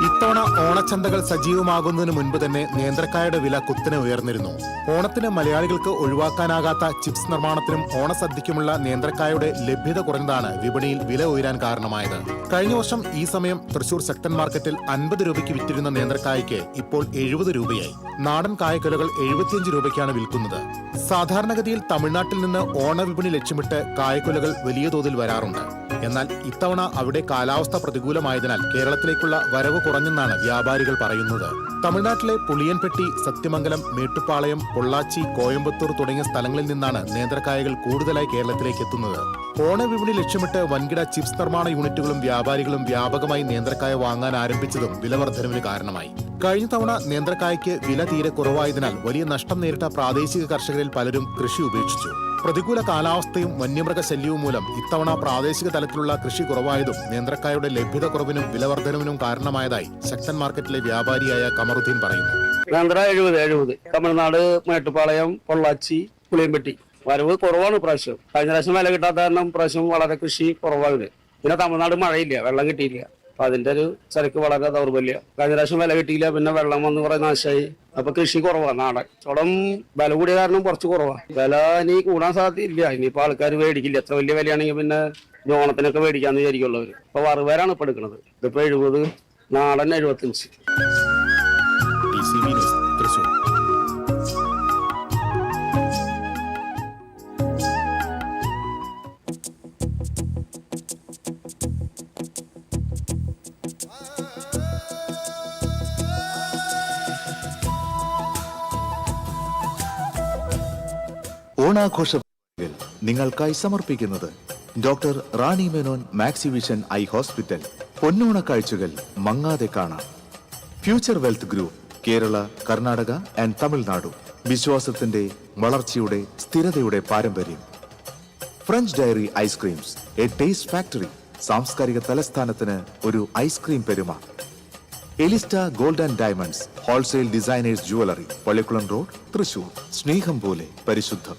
ഇത്തവണ ഓണച്ചന്തകൾ സജീവമാകുന്നതിന് മുൻപ് തന്നെ നേന്ത്രക്കായുടെ വില കുത്തനെ ഉയർന്നിരുന്നു. ഓണത്തിന് മലയാളികൾക്ക് ഒഴിവാക്കാനാകാത്ത ചിപ്സ് നിർമ്മാണത്തിനും ഓണസദ്യക്കുമുള്ള നേന്ത്രക്കായുടെ ലഭ്യത കുറഞ്ഞതാണ് വിപണിയിൽ വില ഉയരാൻ കാരണമായത്. കഴിഞ്ഞ വർഷം ഈ സമയം തൃശൂർ സെക്ടൻ മാർക്കറ്റിൽ 50 രൂപയ്ക്ക് വിറ്റിരുന്ന നേന്ത്രക്കായ്ക്ക് ഇപ്പോൾ 70 രൂപയായി. നാടൻ കായക്കൊലകൾ 75 രൂപയ്ക്കാണ് വിൽക്കുന്നത്. സാധാരണഗതിയിൽ തമിഴ്നാട്ടിൽ നിന്ന് ഓണവിപണി ലക്ഷ്യമിട്ട് കായക്കൊലകൾ വലിയ തോതിൽ വരാറുണ്ട്. എന്നാൽ ഇത്തവണ അവിടെ കാലാവസ്ഥ പ്രതികൂലമായതിനാൽ കേരളത്തിലേക്കുള്ള വരവ് കുറഞ്ഞെന്നാണ് വ്യാപാരികൾ പറയുന്നത്. തമിഴ്നാട്ടിലെ പുളിയൻപെട്ടി, സത്യമംഗലം, മേട്ടുപ്പാളയം, പൊള്ളാച്ചി, കോയമ്പത്തൂർ തുടങ്ങിയ സ്ഥലങ്ങളിൽ നിന്നാണ് നേന്ത്രക്കായകൾ കൂടുതലായി കേരളത്തിലേക്ക് എത്തുന്നത്. ഓണവിപണി ലക്ഷ്യമിട്ട് വൻകിട ചിപ്സ് നിർമ്മാണ യൂണിറ്റുകളും വ്യാപാരികളും വ്യാപകമായി നേന്ത്രക്കായ വാങ്ങാൻ ആരംഭിച്ചതും വിലവർദ്ധനവിന് കാരണമായി. കഴിഞ്ഞ തവണ നേന്ത്രക്കായ്ക്ക് വില തീരെ കുറവായതിനാൽ വലിയ നഷ്ടം നേരിട്ട പ്രാദേശിക കർഷകരിൽ പലരും കൃഷി ഉപേക്ഷിച്ചു. പ്രതികൂല കാലാവസ്ഥയും വന്യമൃഗശല്യവും മൂലം ഇത്തവണ പ്രാദേശിക തലത്തിലുള്ള കൃഷി കുറവായതും നേന്ത്രക്കായുടെ ലഭ്യത കുറവിനും വിലവർദ്ധനവിനും കാരണമായതായി ശക്തൻ മാർക്കറ്റിലെ വ്യാപാരിയായ കമറുദ്ദീൻ പറയുന്നു. നേന്ത്ര 70 തമിഴ്നാട്, മേട്ടുപ്പാളയം, പൊള്ളാച്ചി, പുളിയൻപെട്ടി വരവ് കുറവാണ് ഇപ്രാവശ്യം. കഴിഞ്ഞ പ്രാവശ്യം വില കിട്ടാത്ത കാരണം ഇപ്രാവശ്യം വളരെ കൃഷി കുറവാണ്. പിന്നെ തമിഴ്നാട് മഴയില്ല, വെള്ളം കിട്ടിയില്ല. അപ്പൊ അതിന്റെ ഒരു ചരക്ക് വളരെ ദൗർബല്യം. കഴിഞ്ഞ പ്രാവശ്യം വില കിട്ടിയില്ല, പിന്നെ വെള്ളം വന്ന് കുറെ നാശമായി. അപ്പൊ കൃഷി കുറവാണ്. നാടൻ ചോളം വില കൂടിയ കാരണം കുറച്ച് കുറവാണ്. വില ഇനി കൂടാൻ സാധ്യതയില്ല. ഇനിയിപ്പോ ആൾക്കാർ മേടിക്കില്ല. എത്ര വലിയ വിലയാണെങ്കിൽ പിന്നെ ഓണത്തിനൊക്കെ മേടിക്കാന്ന് വിചാരിക്കുള്ളവർ. ഇപ്പൊ വറുവേരാണ് ഇപ്പൊ എടുക്കുന്നത്. ഇതിപ്പോ 70, നാടൻ 75. തൃശൂർ. ഓണാഘോഷ നിങ്ങൾക്കായി സമർപ്പിക്കുന്നത് doctor Rani Menon Maxivision eye hospital. പൊന്നോണ കാഴ്ചകൾ മങ്ങാതെ കാണാം. Future wealth group, Kerala, Karnataka and Tamil Nadu. വിശ്വാസത്തിന്റെ, വളർച്ചയുടെ, സ്ഥിരതയുടെ പാരമ്പര്യം. French dairy ice creams, a taste factory. സാംസ്കാരിക തലസ്ഥാനത്തിന് ഒരു ഐസ്ക്രീം പെരുമ. Elista gold and diamonds wholesale designers jewellery, Pallikulam road, Thrissur. സ്നേഹം പോലെ പരിശുദ്ധം.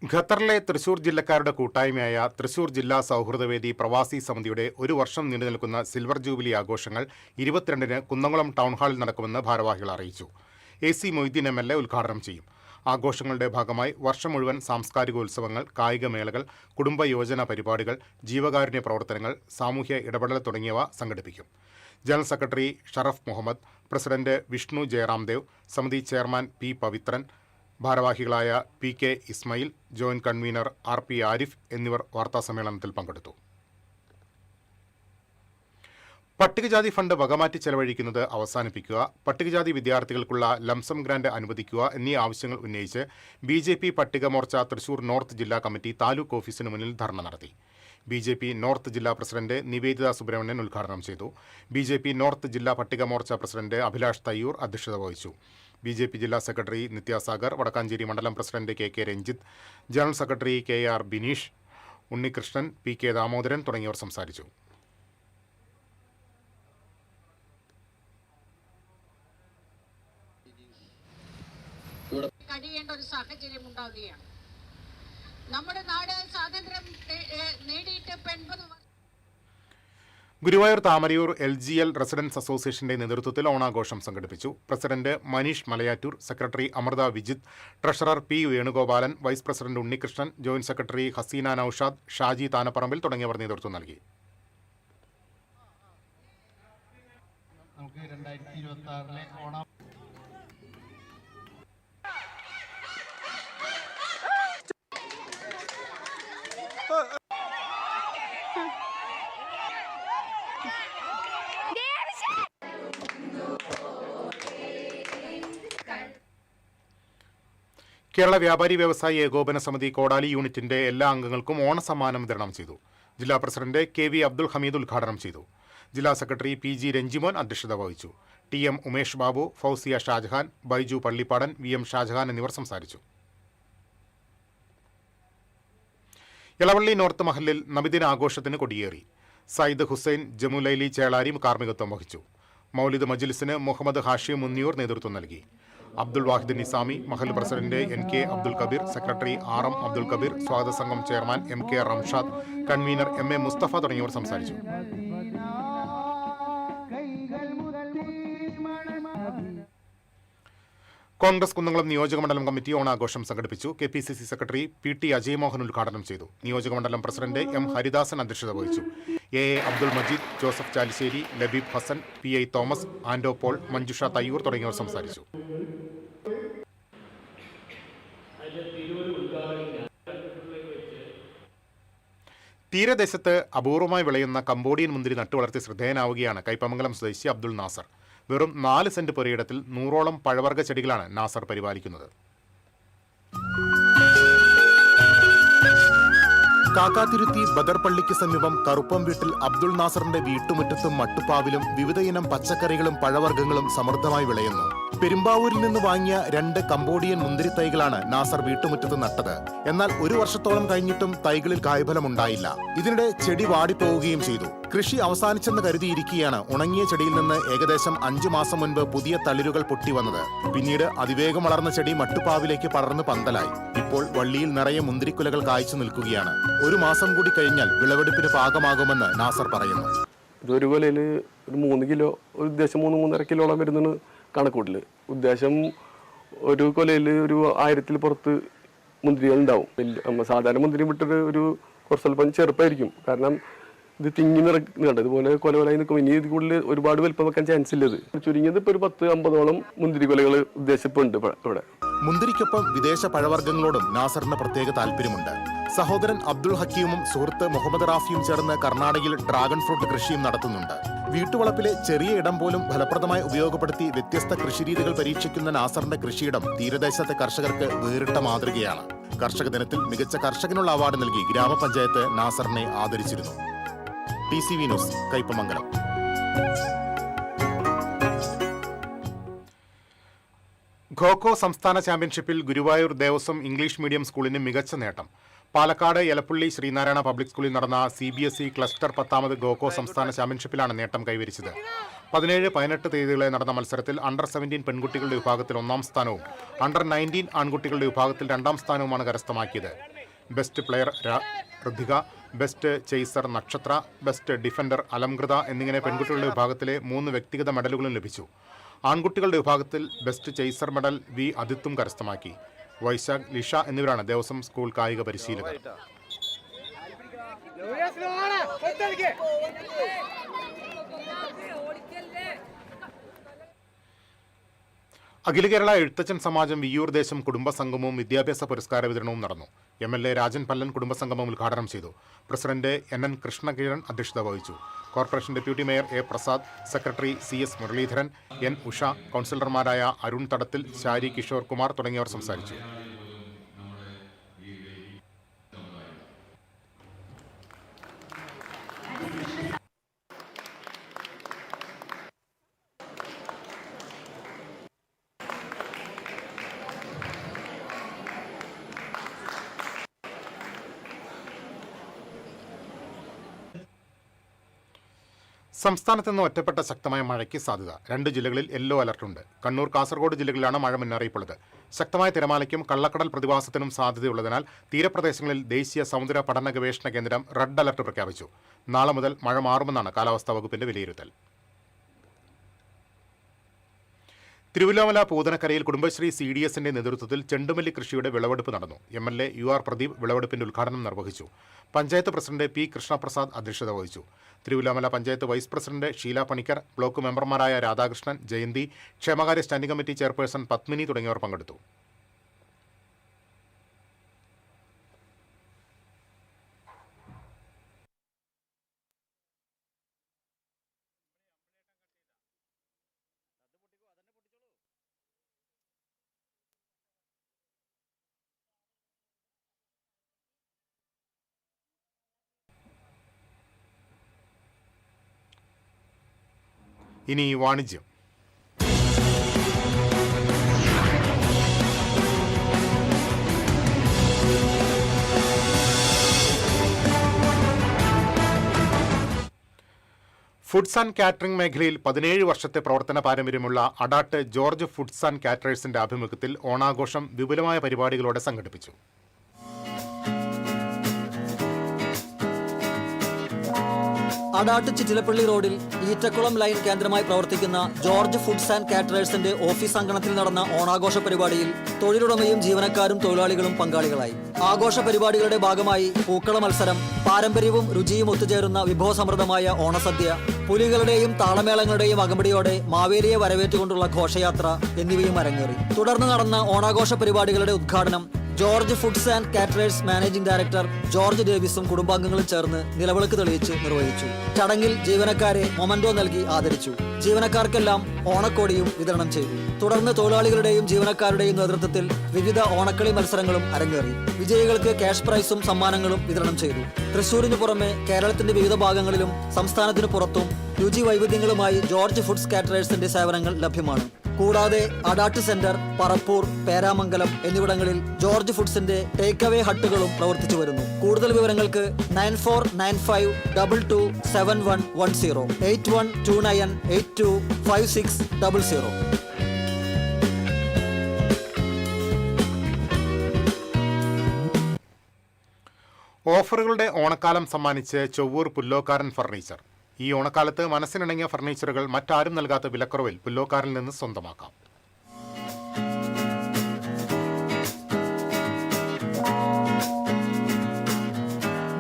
ഖത്തറിലെ തൃശൂർ ജില്ലക്കാരുടെ കൂട്ടായ്മയായ തൃശൂർ ജില്ലാ സൗഹൃദവേദി പ്രവാസി സമിതിയുടെ ഒരു വർഷം നീണ്ടുനിൽക്കുന്ന സിൽവർ ജൂബിലി ആഘോഷങ്ങൾ 22-ന് കുന്നംകുളം ടൗൺ ഹാളിൽ നടക്കുമെന്ന് ഭാരവാഹികൾ അറിയിച്ചു. AC മൊയ്തീൻ MLA ഉദ്ഘാടനം ചെയ്യും. ആഘോഷങ്ങളുടെ ഭാഗമായി വർഷം മുഴുവൻ സാംസ്കാരികോത്സവങ്ങൾ, കായികമേളകൾ, കുടുംബ യോജന പരിപാടികൾ, ജീവകാരുണ്യ പ്രവർത്തനങ്ങൾ, സാമൂഹ്യ ഇടപെടൽ തുടങ്ങിയവ സംഘടിപ്പിക്കും. General secretary Sharaf Muhammad, president Vishnu Jayaramdev, സമിതി ചെയർമാൻ P. പവിത്രൻ, ഭാരവാഹികളായ PK Ismail, joint convener RP Arif എന്നിവർ വാർത്താസമ്മേളനത്തിൽ പങ്കെടുത്തു. പട്ടികജാതി ഫണ്ട് വകമാറ്റി ചെലവഴിക്കുന്നത് അവസാനിപ്പിക്കുക, പട്ടികജാതി വിദ്യാർത്ഥികൾക്കുള്ള ലംസം ഗ്രാന്റ് അനുവദിക്കുക എന്നീ ആവശ്യങ്ങൾ ഉന്നയിച്ച് BJP പട്ടിക മോർച്ച തൃശൂർ നോർത്ത് ജില്ലാ കമ്മിറ്റി താലൂക്ക് ഓഫീസിന് മുന്നിൽ ധർണ നടത്തി. BJP നോർത്ത് ജില്ലാ പ്രസിഡന്റ് നിവേദിത സുബ്രഹ്മണ്യൻ ഉദ്ഘാടനം ചെയ്തു. BJP നോർത്ത് ജില്ലാ പട്ടിക മോർച്ച പ്രസിഡന്റ് അഭിലാഷ് തയ്യൂർ അധ്യക്ഷത വഹിച്ചു. BJP ജില്ലാ സെക്രട്ടറി നിത്യാസാഗർ, വടക്കാഞ്ചേരി മണ്ഡലം president KK Ranjith, general secretary KR Bineesh, Unnikrishnan, PK Damodaran തുടങ്ങിയവർ സംസാരിച്ചു. കഴിയേണ്ട ഒരു സാഹചര്യം ഉണ്ടാവുകയാണ്. നമ്മുടെ നാട് സ്വാതന്ത്ര്യം നേടിയിട്ട് 80 ഗുരുവായൂർ താമരയൂർ LGL റെസിഡൻസ് അസോസിയേഷന്റെ നേതൃത്വത്തിൽ ഓണാഘോഷം സംഘടിപ്പിച്ചു. President Maneesh Malayattoor, secretary Amritha Vijith, treasurer P. Venugopalan, vice president Unnikrishnan, joint secretary Haseena Naushad, Shaji Thanaparambil തുടങ്ങിയവർ നേതൃത്വം നൽകി. കേരള വ്യാപാരി വ്യവസായി ഏകോപന സമിതി കോടാലി യൂണിറ്റിന്റെ എല്ലാ അംഗങ്ങൾക്കും ഓണസമ്മാനം വിതരണം ചെയ്തു. ജില്ലാ പ്രസിഡന്റ് KV അബ്ദുൾ ഹമീദ് ഉദ്ഘാടനം ചെയ്തു. ജില്ലാ സെക്രട്ടറി PG രഞ്ജിമോൻ അധ്യക്ഷത വഹിച്ചു. TM ഉമേഷ് ബാബു, ഫൗസിയ ഷാജഹാൻ, ബൈജു പള്ളിപ്പാടൻ, VM ഷാജഹാൻ എന്നിവർ സംസാരിച്ചു. ഇളവള്ളി നോർത്ത് മഹലിൽ നബിദിന ആഘോഷത്തിന് കൊടിയേറി. സയ്യിദ് ഹുസൈൻ ജമുലൈലി ചേളാരി കാർമ്മികത്വം വഹിച്ചു. മൗലിദ് മജ്ലിസിന് മുഹമ്മദ് ഹാഷി മുന്നിയൂർ നേതൃത്വം നൽകി. അബ്ദുൾ വാഹിദ് നിസാമി, മഹൽ president NK Abdul Kabeer, secretary RM Abdul Kabeer, സ്വാഗത സംഘം chairman MK Ramshad, convener MA Musthafa തുടങ്ങിയവർ സംസാരിച്ചു. കോൺഗ്രസ് കുന്നംകുളം നിയോജകമണ്ഡലം കമ്മിറ്റി ഓണാഘോഷം സംഘടിപ്പിച്ചു. KPCC secretary PT Ajay Mohan ഉദ്ഘാടനം ചെയ്തു. നിയോജകമണ്ഡലം പ്രസിഡന്റ് M ഹരിദാസൻ അധ്യക്ഷത വഹിച്ചു. AA Abdul Majeed, Joseph Chalissery, Labeeb Hassan, PI Thomas, Ando Paul, Manjusha Thayyur തുടങ്ങിയവർ സംസാരിച്ചു. തീരദേശത്ത് അപൂർവമായി വിളയുന്ന കംബോഡിയൻ മുന്തിരി നട്ടുവളർത്തി ശ്രദ്ധേയനാവുകയാണ് കൈപ്പമംഗലം സ്വദേശി അബ്ദുൾ നാസർ. വെറും 4 സെന്റ് പുരയിടത്തിൽ 100ഓളം പഴവർഗ്ഗ ചെടികളാണ് നാസർ പരിപാലിക്കുന്നത്. കാക്കാതിരുത്തി ബദർപള്ളിക്ക് സമീപം കറുപ്പം വീട്ടിൽ അബ്ദുൾ നാസറിന്റെ വീട്ടുമുറ്റത്തും മട്ടുപ്പാവിലും വിവിധയിനം പച്ചക്കറികളും പഴവർഗ്ഗങ്ങളും സമൃദ്ധമായി വിളയുന്നു. പെരുമ്പാവൂരിൽ നിന്ന് വാങ്ങിയ 2 കംബോഡിയൻ മുന്തിരി തൈകളാണ് നാസർ വീട്ടുമുറ്റത്ത് നട്ടത്. എന്നാൽ 1 വർഷത്തോളം കഴിഞ്ഞിട്ടും തൈകളിൽ കായ്ഫലമുണ്ടായില്ല. ഇതിനിടെ ചെടി വാടിപ്പോവുകയും ചെയ്തു. കൃഷി അവസാനിച്ചെന്ന് കരുതിയിരിക്കെയാണ് ഉണങ്ങിയ ചെടിയിൽ നിന്ന് ഏകദേശം 5 മാസം മുൻപ് പുതിയ തളിരുകൾ പൊട്ടിവന്നത്. പിന്നീട് അതിവേഗം വളർന്ന ചെടി മട്ടുപ്പാവിലേക്ക് പടർന്ന് പന്തലായി. ഇപ്പോൾ വള്ളിയിൽ നിറയെ മുന്തിരിക്കുലകൾ കായ്ച്ചു നിൽക്കുകയാണ്. 1 മാസം കൂടി കഴിഞ്ഞാൽ വിളവെടുപ്പിന് പാകമാകുമെന്ന് നാസർ പറയുന്നു. ഒരു കൊലയിൽ ഒരു 3 കിലോ, ഉദ്ദേശം 3-3.5 കിലോളം വരുന്നതാണ് കണക്കൂട്ടില്. ഉദ്ദേശം ഒരു കൊലയിൽ ഒരു 1000-ൽ പുറത്ത് മുന്തിരികൾ ഉണ്ടാവും. സാധാരണ മുന്തിരി വിട്ടിട്ട് ഒരു കുറച്ച് സ്വല്പം ചെറുപ്പമായിരിക്കും. കാരണം ഇത് തിങ്ങി നിറക്കുന്നുണ്ട്. ഇതുപോലെ കൊലകൊലായി നിൽക്കും. ഇനി ഇത് കൂടുതൽ ഒരുപാട് വലുപ്പം വെക്കാൻ ചാൻസ് ഇല്ലത്. ചുരുങ്ങിയത് ഇപ്പോൾ ഒരു 10-50ഓളം മുന്തിരി കൊലകൾ ഉദ്ദേശിപ്പുണ്ട് ഇവിടെ. മുന്തിരിക്കൊപ്പം വിദേശ പഴവർഗ്ഗങ്ങളോടും നാസറിന് പ്രത്യേക താല്പര്യമുണ്ട്. സഹോദരൻ അബ്ദുൾ ഹക്കീമും സുഹൃത്ത് മുഹമ്മദ് റാഫിയും ചേർന്ന് കർണാടകയിൽ ഡ്രാഗൺ ഫ്രൂട്ട് കൃഷിയും നടത്തുന്നുണ്ട്. വീട്ടുവളപ്പിലെ ചെറിയ ഇടം പോലും ഫലപ്രദമായി ഉപയോഗപ്പെടുത്തി വ്യത്യസ്ത കൃഷിരീതികൾ പരീക്ഷിക്കുന്ന നാസറിന്റെ കൃഷിയിടം തീരദേശത്തെ കർഷകർക്ക് വേറിട്ട മാതൃകയാണ്. കർഷക ദിനത്തിൽ മികച്ച കർഷകനുള്ള അവാർഡ് നൽകി ഗ്രാമപഞ്ചായത്ത് നാസറിനെ ആദരിച്ചിരുന്നു. TCV news, Kaipamangalam. ഖോഖോ സംസ്ഥാന ചാമ്പ്യൻഷിപ്പിൽ ഗുരുവായൂർ ദേവസ്വം ഇംഗ്ലീഷ് മീഡിയം സ്കൂളിന് മികച്ച നേട്ടം. പാലക്കാട് എലപ്പുള്ളി ശ്രീനാരായണ പബ്ലിക് സ്കൂളിൽ നടന്ന CBSE ക്ലസ്റ്റർ 10ാമത് ഖോഖോ സംസ്ഥാന ചാമ്പ്യൻഷിപ്പിലാണ് നേട്ടം കൈവരിച്ചത്. 17-18 തീയതികളിൽ നടന്ന മത്സരത്തിൽ അണ്ടർ 17 പെൺകുട്ടികളുടെ വിഭാഗത്തിൽ 1ാം സ്ഥാനവും അണ്ടർ 19 ആൺകുട്ടികളുടെ വിഭാഗത്തിൽ 2ാം സ്ഥാനവുമാണ് കരസ്ഥമാക്കിയത്. Best player Ritika, best chaser Nakshatra, best defender Alamkrita എന്നിങ്ങനെ പെൺകുട്ടികളുടെ വിഭാഗത്തിലെ 3 വ്യക്തിഗത മെഡലുകളും ലഭിച്ചു. ആൺകുട്ടികളുടെ വിഭാഗത്തിൽ ബെസ്റ്റ് ചേസർ മെഡൽ V അദിത്തും കരസ്ഥമാക്കി. വൈശാഖ്, ലിഷ എന്നിവരാണ് ദേവസ്വം സ്കൂൾ കായിക പരിശീലകർ. അഖില കേരള എഴുത്തച്ഛൻ സമാജം വിയ്യൂർ ദേശം കുടുംബസംഗമവും വിദ്യാഭ്യാസ പുരസ്കാര വിതരണവും നടന്നു. MLA രാജൻ പല്ലൻ കുടുംബസംഗമം ഉദ്ഘാടനം ചെയ്തു. പ്രസിഡന്റ് NN കൃഷ്ണകിരൺ അധ്യക്ഷത വഹിച്ചു. Corporation deputy mayor A Prasad, secretary CS Muraleedharan, N Usha, കൗൺസിലർമാരായ അരുൺ തടത്തിൽ, ശാരി കിഷോർ കുമാർ തുടങ്ങിയവർ സംസാരിച്ചു. സംസ്ഥാനത്ത് നിന്ന് ഒറ്റപ്പെട്ട ശക്തമായ മഴയ്ക്ക് സാധ്യത. 2 ജില്ലകളിൽ യെല്ലോ അലർട്ടുണ്ട്. കണ്ണൂർ, കാസർഗോഡ് ജില്ലകളിലാണ് മഴ മുന്നറിയിപ്പുള്ളത്. ശക്തമായ തിരമാലയ്ക്കും കള്ളക്കടൽ പ്രതിഭാസത്തിനും സാധ്യതയുള്ളതിനാൽ തീരപ്രദേശങ്ങളിൽ ദേശീയ സമുദ്ര പഠന ഗവേഷണ കേന്ദ്രം റെഡ് അലർട്ട് പ്രഖ്യാപിച്ചു. നാളെ മുതൽ മഴ മാറുമെന്നാണ് കാലാവസ്ഥാ വകുപ്പിന്റെ വിലയിരുത്തൽ. തിരുവല്ലോമല പൂതനക്കരയിൽ കുടുംബശ്രീ CDSന്റെ നേതൃത്വത്തിൽ ചെണ്ടുമല്ലി കൃഷിയുടെ വിളവെടുപ്പ് നടന്നു. MLA UR പ്രദീപ് വിളവെടുപ്പിന്റെ ഉദ്ഘാടനം നിർവഹിച്ചു. പഞ്ചായത്ത് പ്രസിഡന്റ് P കൃഷ്ണപ്രസാദ് അധ്യക്ഷത വഹിച്ചു. Thiruvilwamala panchayat vice president Sheela Panicker, block മെമ്പർമാരായ രാധാകൃഷ്ണൻ, ജയന്തി, ക്ഷേമകാര്യ സ്റ്റാൻഡിംഗ് കമ്മിറ്റി ചെയർപേഴ്സൺ പത്മിനി തുടങ്ങിയവർ പങ്കെടുത്തു. ഇനി വാണിജ്യം. ഫുഡ്സ് ആൻഡ് കാറ്ററിംഗ് മേഖലയിൽ 17 വർഷത്തെ പ്രവർത്തന പാരമ്പര്യമുള്ള അഡാട്ട് ജോർജ് ഫുഡ്സ് ആൻഡ് കാറ്ററേഴ്സിന്റെ ആഭിമുഖ്യത്തിൽ ഓണാഘോഷം വിപുലമായ പരിപാടികളോടെ സംഘടിപ്പിച്ചു. അടാട്ട് ചിറ്റിലപ്പള്ളി റോഡിൽ ഈറ്റക്കുളം ലൈൻ കേന്ദ്രമായി പ്രവർത്തിക്കുന്ന ജോർജ് ഫുഡ്സ് ആൻഡ് കാറ്ററേഴ്സിന്റെ ഓഫീസ് അങ്കണത്തിൽ നടന്ന ഓണാഘോഷ പരിപാടിയിൽ തൊഴിലുടമയും ജീവനക്കാരും തൊഴിലാളികളും പങ്കാളികളായി. ആഘോഷ പരിപാടികളുടെ ഭാഗമായി പൂക്കള മത്സരം, പാരമ്പര്യവും രുചിയും ഒത്തുചേരുന്ന വിഭവസമൃദ്ധമായ ഓണസദ്യ, പുലികളുടെയും താളമേളങ്ങളുടെയും അകമ്പടിയോടെ മാവേലിയെ വരവേറ്റുകൊണ്ടുള്ള ഘോഷയാത്ര എന്നിവയും അരങ്ങേറി. തുടർന്ന് നടന്ന ഓണാഘോഷ പരിപാടികളുടെ ഉദ്ഘാടനം George foods and caterers managing director George ഡേവിസും കുടുംബാംഗങ്ങളും ചേർന്ന് നിലവിളക്ക് തെളിയിച്ച് നിർവഹിച്ചു. ചടങ്ങിൽ ജീവനക്കാരെ മൊമന്റോ നൽകി ആദരിച്ചു. ജീവനക്കാർക്കെല്ലാം ഓണക്കോടിയും വിതരണം ചെയ്തു. തുടർന്ന് തൊഴിലാളികളുടെയും ജീവനക്കാരുടെയും നേതൃത്വത്തിൽ വിവിധ ഓണക്കളി മത്സരങ്ങളും അരങ്ങേറി. വിജയികൾക്ക് ക്യാഷ് പ്രൈസും സമ്മാനങ്ങളും വിതരണം ചെയ്തു. തൃശൂരിന് പുറമെ കേരളത്തിന്റെ വിവിധ ഭാഗങ്ങളിലും സംസ്ഥാനത്തിന് പുറത്തും രുചി വൈവിധ്യങ്ങളുമായി ജോർജ് ഫുഡ്സ് കാറ്ററേഴ്സിന്റെ സേവനങ്ങൾ ലഭ്യമാണ്. കൂടാതെ അഡാട്ട് സെന്റർ, പറപ്പൂർ, പേരാമംഗലം എന്നിവിടങ്ങളിൽ ജോർജ് ഫുഡ്സിന്റെ ടേക്ക് അവേ ഹട്ടുകളും പ്രവർത്തിച്ചു വരുന്നു. കൂടുതൽ വിവരങ്ങൾക്ക് 9495227110 8129825600. ഓഫറുകളുടെ ഓണക്കാലം സമ്മാനിച്ച് ചൊവ്വൂർ പുല്ലോക്കാരൻ ഫർണിച്ചർ. ഈ ഓണക്കാലത്ത് മനസ്സിനിണങ്ങിയ ഫർണിച്ചറുകൾ മറ്റാരും നൽകാത്ത വിലക്കുറവിൽ പുല്ലോക്കാരിൽ നിന്ന് സ്വന്തമാക്കാം.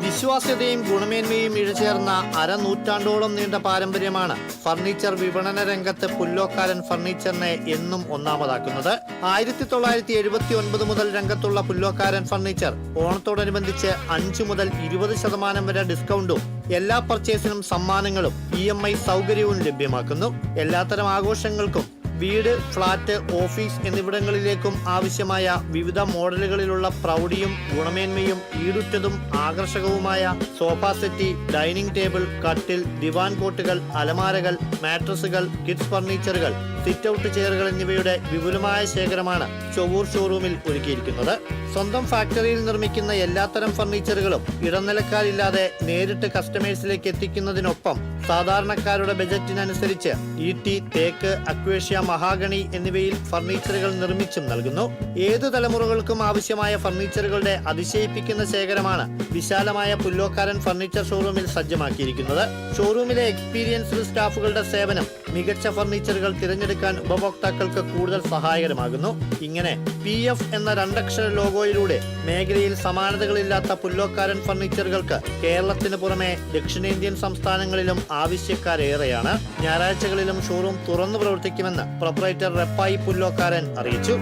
വിശ്വാസ്യതയും ഗുണമേന്മയും ഇഴചേർന്ന അരനൂറ്റാണ്ടോളം നീണ്ട പാരമ്പര്യമാണ് ഫർണിച്ചർ വിപണന രംഗത്ത് പുല്ലോക്കാരൻ ഫർണിച്ചറിനെ എന്നും ഒന്നാമതാക്കുന്നത്. 1979 മുതൽ രംഗത്തുള്ള പുല്ലോക്കാരൻ ഫർണിച്ചർ ഓണത്തോടനുബന്ധിച്ച് 5 മുതൽ 20% വരെ ഡിസ്കൗണ്ടും എല്ലാ പർച്ചേസിനും സമ്മാനങ്ങളും EMI സൗകര്യവും ലഭ്യമാക്കുന്നു. എല്ലാത്തരം ആഘോഷങ്ങൾക്കും വീട്, ഫ്ളാറ്റ്, ഓഫീസ് എന്നിവിടങ്ങളിലേക്കും ആവശ്യമായ വിവിധ മോഡലുകളിലുള്ള പ്രൗഢിയും ഗുണമേന്മയും ഈടുറ്റതും ആകർഷകവുമായ സോഫ സെറ്റി, ഡൈനിങ് ടേബിൾ, കട്ടിൽ, ദിവാൻ കോട്ടുകൾ, അലമാരകൾ, മാട്രസുകൾ, കിഡ്സ് ഫർണിച്ചറുകൾ, സിറ്റ് ഔട്ട് ചെയറുകൾ എന്നിവയുടെ വിപുലമായ ശേഖരമാണ് ചൊവ്വൂർ ഷോറൂമിൽ ഒരുക്കിയിരിക്കുന്നത്. സ്വന്തം ഫാക്ടറിയിൽ നിർമ്മിക്കുന്ന എല്ലാത്തരം ഫർണിച്ചറുകളും ഇടനിലക്കാരില്ലാതെ നേരിട്ട് കസ്റ്റമേഴ്സിലേക്ക് എത്തിക്കുന്നതിനൊപ്പം സാധാരണക്കാരുടെ ബജറ്റിനനുസരിച്ച് ഈട്ടി, തേക്ക്, അക്വേഷ്യ, മഹാഗണി എന്നിവയിൽ ഫർണിച്ചറുകൾ നിർമ്മിച്ചും നൽകുന്നു. ഏതു തലമുറകൾക്കും ആവശ്യമായ ഫർണിച്ചറുകളുടെ അതിശയിപ്പിക്കുന്ന ശേഖരമാണ് വിശാലമായ പുല്ലോക്കാരൻ ഫർണിച്ചർ ഷോറൂമിൽ സജ്ജമാക്കിയിരിക്കുന്നത്. ഷോറൂമിലെ എക്സ്പീരിയൻസ്ഡ് സ്റ്റാഫുകളുടെ സേവനം മികച്ച ഫർണിച്ചറുകൾ തിരഞ്ഞെടുക്കാൻ ഉപഭോക്താക്കൾക്ക് കൂടുതൽ സഹായകരമാകുന്നു. ഇങ്ങനെ PF എന്ന 2 അക്ഷര ലോഗോയിലൂടെ മേഖലയിൽ സമാനതകളില്ലാത്ത പുല്ലോക്കാരൻ ഫർണിച്ചറുകൾക്ക് കേരളത്തിന് പുറമെ ദക്ഷിണേന്ത്യൻ സംസ്ഥാനങ്ങളിലും ആവശ്യക്കാരേറെയാണ്. ഞായറാഴ്ചകളിലും ഷോറൂം തുറന്നു പ്രവർത്തിക്കുമെന്ന് പ്രൊപ്പറേറ്റർ റെപ്പായി പുല്ലോക്കാരൻ അറിയിച്ചു.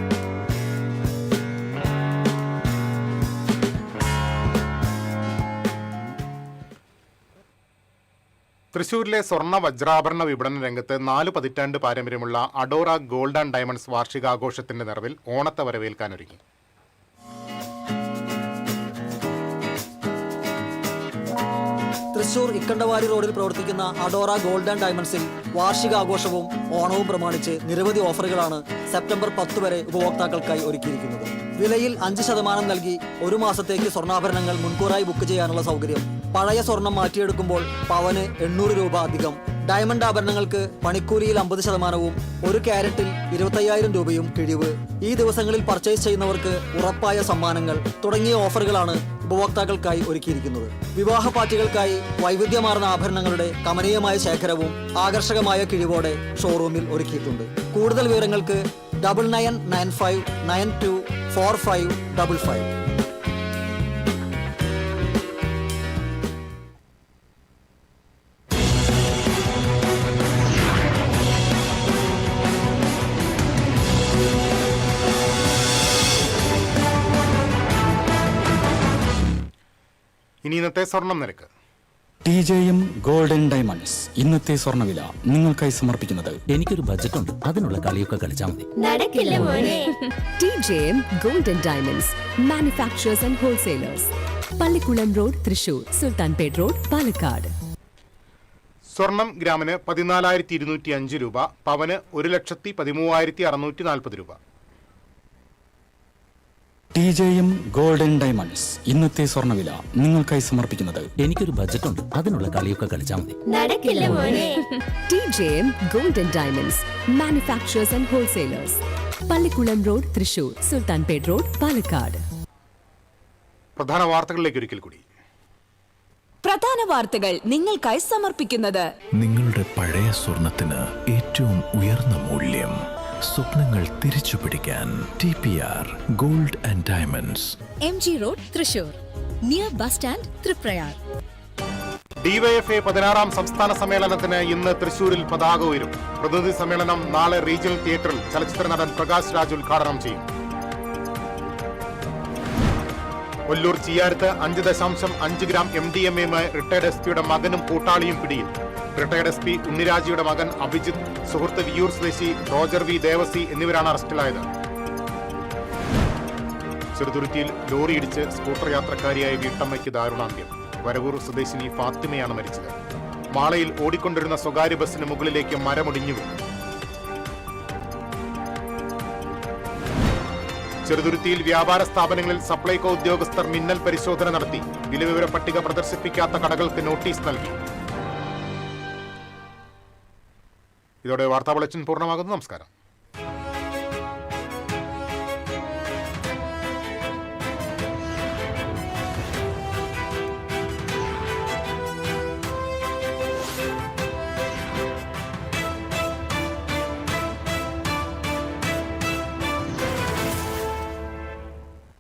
തൃശൂരിലെ സ്വർണ്ണ വജ്രാഭരണ വിപണന രംഗത്ത് 4 പതിറ്റാണ്ട് പാരമ്പര്യമുള്ള അഡോറ ഗോൾഡ് ആൻഡ് ഡയമണ്ട്സ് വാർഷികാഘോഷത്തിന്റെ നിറവിൽ ഓണത്തെ വരവേൽക്കാനൊരുങ്ങി. തൃശൂർ ഇക്കണ്ടവാരി റോഡിൽ പ്രവർത്തിക്കുന്ന അഡോറ ഗോൾഡ് ആൻഡ് ഡയമണ്ട്സിൽ വാർഷികാഘോഷവും ഓണവും പ്രമാണിച്ച് നിരവധി ഓഫറുകളാണ് സെപ്റ്റംബർ 10 വരെ ഉപഭോക്താക്കൾക്കായി ഒരുക്കിയിരിക്കുന്നത്. വിലയിൽ 5% നൽകി 1 മാസത്തേക്ക് സ്വർണ്ണാഭരണങ്ങൾ മുൻകൂറായി ബുക്ക് ചെയ്യാനുള്ള സൗകര്യം, പഴയ സ്വർണം മാറ്റിയെടുക്കുമ്പോൾ പവന് 800 രൂപ അധികം, ഡയമണ്ട് ആഭരണങ്ങൾക്ക് പണിക്കൂലിയിൽ 50%വും 1 ക്യാരറ്റിൽ 25,000 രൂപയും കിഴിവ്, ഈ ദിവസങ്ങളിൽ പർച്ചേസ് ചെയ്യുന്നവർക്ക് ഉറപ്പായ സമ്മാനങ്ങൾ തുടങ്ങിയ ഓഫറുകളാണ് ഉപഭോക്താക്കൾക്കായി ഒരുക്കിയിരിക്കുന്നത്. വിവാഹ പാർട്ടികൾക്കായി വൈവിധ്യമാർന്ന ആഭരണങ്ങളുടെ കമനീയമായ ശേഖരവും ആകർഷകമായ കിഴിവോടെ ഷോറൂമിൽ ഒരുക്കിയിട്ടുണ്ട്. കൂടുതൽ വിവരങ്ങൾക്ക് 9995924555. ഇനി ഇന്നത്തെ സ്വർണം നിരക്ക്. TJM ഗോൾഡൻ ഡയമണ്ട്സ് ഇന്നത്തെ സ്വർണ്ണവില നിങ്ങൾക്കായി സമർപ്പിക്കുന്നത്. എനിക്കൊരു ബജറ്റ് ഉണ്ട്, അതിനുള്ള കളിയൊക്കെ കളിച്ചാൽ മതി. TJM golden diamonds manufacturers and wholesalers, Pallikulam road, Thrissur, Sultanpet road, Palakkad. സ്വർണം ഗ്രാമിന് 14,205 രൂപ, പവന് 1,13,640 രൂപ. TJM ഗോൾഡൻ ഡയമണ്ട്സ് ഇന്നത്തെ സ്വർണ്ണവില നിങ്ങൾക്കായി സമർപ്പിക്കുന്നത് എനിക്കൊരു ബജറ്റുണ്ട് അതിനുള്ള കളിയൊക്കെ കളിച്ചാൽ മതി. നടക്കില്ല മോനെ. TJM golden diamonds manufacturers and wholesalers, Pallikulam road, Thrissur, Sultanpet road, Palakkad. പ്രധാന വാർത്തകളിലേക്ക് ഒരിക്കൽ കൂടി. പ്രധാന വാർത്തകൾ നിങ്ങൾക്കായി സമർപ്പിക്കുന്നത് നിങ്ങളുടെ പഴയ സ്വർണത്തിന് ഏറ്റവും ഉയർന്ന മൂല്യം. സ്വപ്നങ്ങൾ തിരിച്ചുപിടിക്കാൻ TPR gold and diamonds, MG road, Thrissur, near bus stand, Triprayar. DYFI 16-ാം സംസ്ഥാന സമ്മേളനത്തിന് ഇന്ന് തൃശൂരിൽ പതാക ഉയരും. പ്രതിനിധി സമ്മേളനം നാളെ റീജിയണൽ തിയേറ്ററിൽ ചലച്ചിത്ര നടൻ പ്രകാശ് രാജ് ഉദ്ഘാടനം ചെയ്യും. കൊല്ലൂർ ചിയാരത്ത് 5.5 ഗ്രാം MDMA റിട്ടയർഡ് SP മകനും കൂട്ടാളിയും പിടിയിൽ. റിട്ടയർഡ് SP ഉണ്ണിരാജിയുടെ മകൻ അഭിജിത്ത്, സുഹൃത്ത് വിയൂർ സ്വദേശി റോജർ വി ദേവസി എന്നിവരാണ് അറസ്റ്റിലായത്. ചെറുതുരുത്തിയിൽ ലോറി ഇടിച്ച് സ്കൂട്ടർ യാത്രക്കാരിയായ വീട്ടമ്മയ്ക്ക് ദാരുണാന്ത്യം. വരവൂർ സ്വദേശിനി ഫാത്തിമയാണ് മരിച്ചത്. മാളയിൽ ഓടിക്കൊണ്ടിരുന്ന സ്വകാര്യ ബസിന് മുകളിലേക്ക് മരമൊടിഞ്ഞു വീണു. ചെറുതുരുത്തിയിൽ വ്യാപാര സ്ഥാപനങ്ങളിൽ സപ്ലൈകോ ഉദ്യോഗസ്ഥർ മിന്നൽ പരിശോധന നടത്തി. വിലവിവര പട്ടിക പ്രദർശിപ്പിക്കാത്ത കടകൾക്ക് നോട്ടീസ് നൽകി. ഇതോടെ വാർത്താ ബുള്ളറ്റിൻ പൂർണ്ണമാകുന്നു. നമസ്കാരം.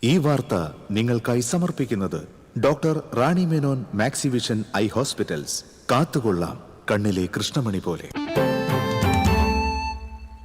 ഈ വാർത്ത നിങ്ങൾക്കായി സമർപ്പിക്കുന്നത് doctor Rani Menon Maxivision I hospitals. കാത്തുകൊള്ളാം കണ്ണിലെ കൃഷ്ണമണി പോലെ.